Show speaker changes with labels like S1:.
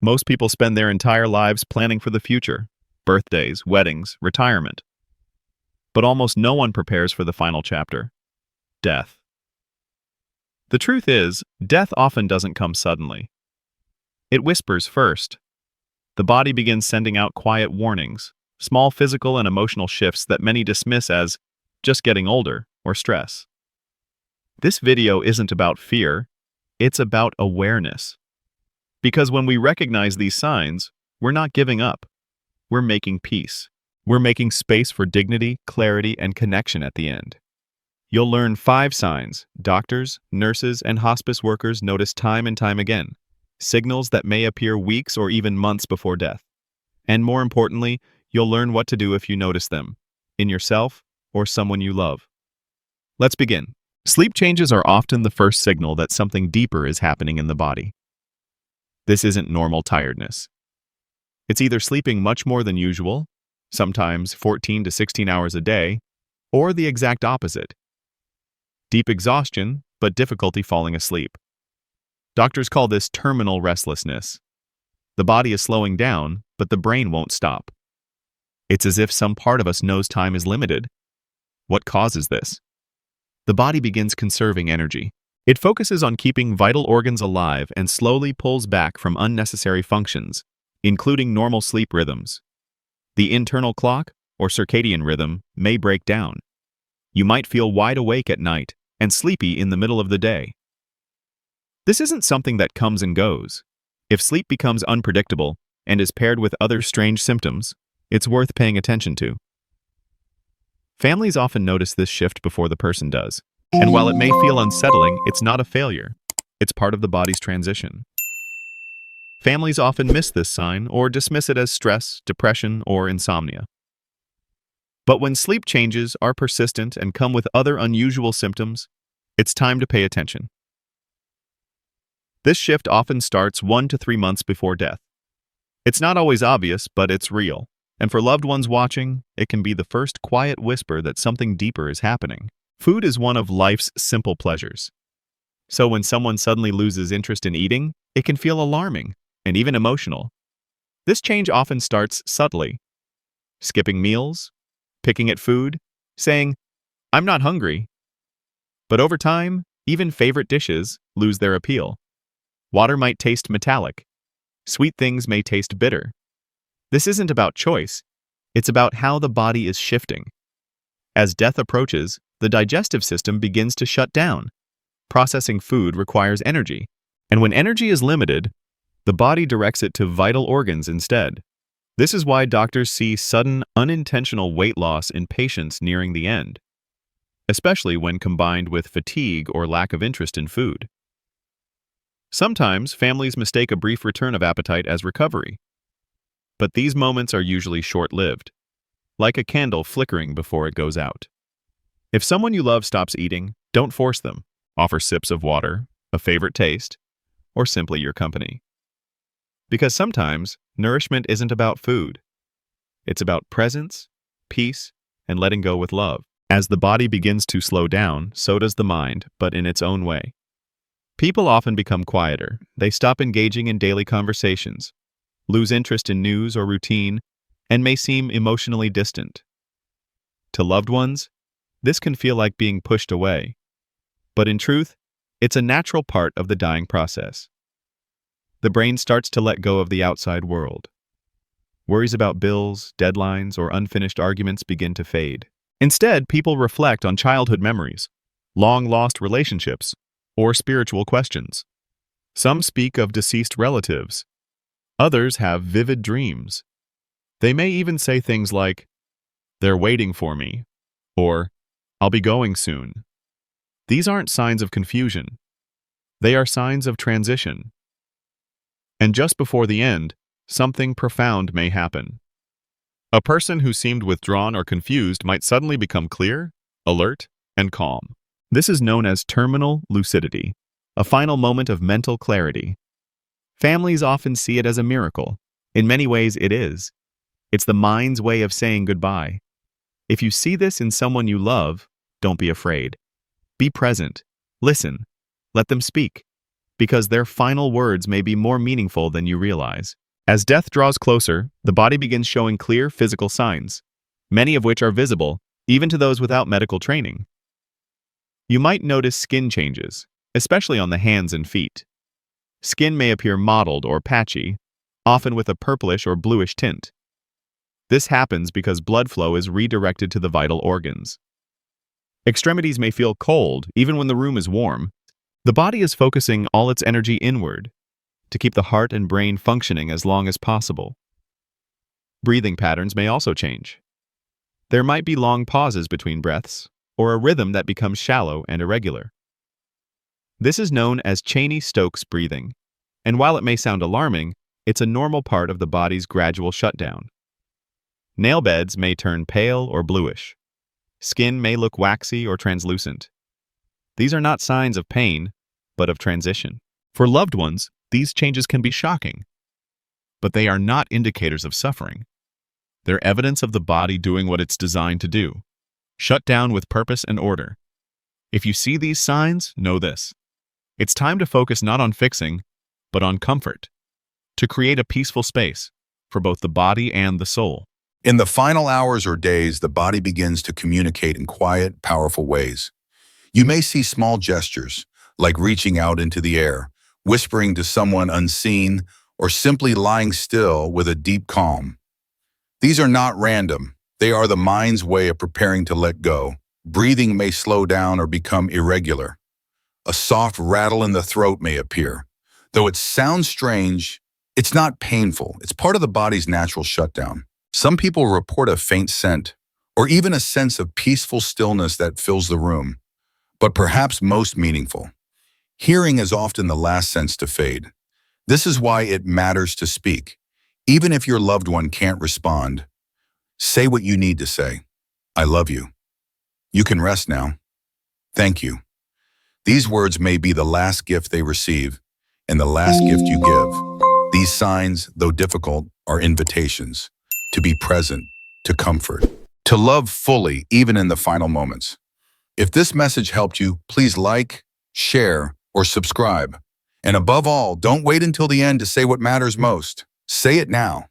S1: Most people spend their entire lives planning for the future: birthdays, weddings, retirement. But almost no one prepares for the final chapter: death. The truth is, death often doesn't come suddenly. It whispers first. The body begins sending out quiet warnings, small physical and emotional shifts that many dismiss as just getting older or stress. This video isn't about fear, it's about awareness. Because when we recognize these signs, we're not giving up. We're making peace. We're making space for dignity, clarity, and connection at the end. You'll learn 5 signs doctors, nurses, and hospice workers notice time and time again, signals that may appear weeks or even months before death. And more importantly, you'll learn what to do if you notice them, in yourself or someone you love. Let's begin. Sleep changes are often the first signal that something deeper is happening in the body. This isn't normal tiredness. It's either sleeping much more than usual, sometimes 14 to 16 hours a day, or the exact opposite: deep exhaustion, but difficulty falling asleep. Doctors call this terminal restlessness. The body is slowing down, but the brain won't stop. It's as if some part of us knows time is limited. What causes this? The body begins conserving energy. It focuses on keeping vital organs alive and slowly pulls back from unnecessary functions, including normal sleep rhythms. The internal clock, or circadian rhythm, may break down. You might feel wide awake at night and sleepy in the middle of the day. This isn't something that comes and goes. If sleep becomes unpredictable and is paired with other strange symptoms, it's worth paying attention to. Families often notice this shift before the person does. And while it may feel unsettling, it's not a failure. It's part of the body's transition. Families often miss this sign or dismiss it as stress, depression, or insomnia. But when sleep changes are persistent and come with other unusual symptoms, it's time to pay attention. This shift often starts 1 to 3 months before death. It's not always obvious, but it's real. And for loved ones watching, it can be the first quiet whisper that something deeper is happening. Food is one of life's simple pleasures. So when someone suddenly loses interest in eating, it can feel alarming and even emotional. This change often starts subtly: skipping meals, picking at food, saying, "I'm not hungry." But over time, even favorite dishes lose their appeal. Water might taste metallic. Sweet things may taste bitter. This isn't about choice. It's about how the body is shifting. As death approaches, the digestive system begins to shut down. Processing food requires energy, and when energy is limited, the body directs it to vital organs instead. This is why doctors see sudden, unintentional weight loss in patients nearing the end, especially when combined with fatigue or lack of interest in food. Sometimes families mistake a brief return of appetite as recovery. But these moments are usually short-lived, like a candle flickering before it goes out. If someone you love stops eating, don't force them. Offer sips of water, a favorite taste, or simply your company. Because sometimes, nourishment isn't about food. It's about presence, peace, and letting go with love. As the body begins to slow down, so does the mind, but in its own way. People often become quieter. They stop engaging in daily conversations, lose interest in news or routine, and may seem emotionally distant. To loved ones, this can feel like being pushed away. But in truth, it's a natural part of the dying process. The brain starts to let go of the outside world. Worries about bills, deadlines, or unfinished arguments begin to fade. Instead, people reflect on childhood memories, long-lost relationships, or spiritual questions. Some speak of deceased relatives. Others have vivid dreams. They may even say things like, "They're waiting for me," or "I'll be going soon." These aren't signs of confusion. They are signs of transition. And just before the end, something profound may happen. A person who seemed withdrawn or confused might suddenly become clear, alert, and calm. This is known as terminal lucidity, a final moment of mental clarity. Families often see it as a miracle. In many ways, it is. It's the mind's way of saying goodbye. If you see this in someone you love, don't be afraid. Be present. Listen. Let them speak. because their final words may be more meaningful than you realize. As death draws closer, the body begins showing clear physical signs, many of which are visible, even to those without medical training. You might notice skin changes, especially on the hands and feet. Skin may appear mottled or patchy, often with a purplish or bluish tint. This happens because blood flow is redirected to the vital organs. Extremities may feel cold, even when the room is warm. The body is focusing all its energy inward to keep the heart and brain functioning as long as possible. Breathing patterns may also change. There might be long pauses between breaths, or a rhythm that becomes shallow and irregular. This is known as Cheney-Stokes breathing, and while it may sound alarming, it's a normal part of the body's gradual shutdown. Nail beds may turn pale or bluish. Skin may look waxy or translucent. These are not signs of pain, but of transition. For loved ones, these changes can be shocking, but they are not indicators of suffering. They're evidence of the body doing what it's designed to do, shut down with purpose and order. If you see these signs, know this. It's time to focus not on fixing, but on comfort, to create a peaceful space for both the body and the soul.
S2: In the final hours or days, the body begins to communicate in quiet, powerful ways. You may see small gestures, like reaching out into the air, whispering to someone unseen, or simply lying still with a deep calm. These are not random. They are the mind's way of preparing to let go. Breathing may slow down or become irregular. A soft rattle in the throat may appear. Though it sounds strange, it's not painful. It's part of the body's natural shutdown. Some people report a faint scent, or even a sense of peaceful stillness that fills the room. But perhaps most meaningful, hearing is often the last sense to fade. This is why it matters to speak. Even if your loved one can't respond, say what you need to say. I love you. You can rest now. Thank you. These words may be the last gift they receive and the last gift you give. These signs, though difficult, are invitations to be present, to comfort, to love fully, even in the final moments. If this message helped you, please like, share, or subscribe. And above all, don't wait until the end to say what matters most. Say it now.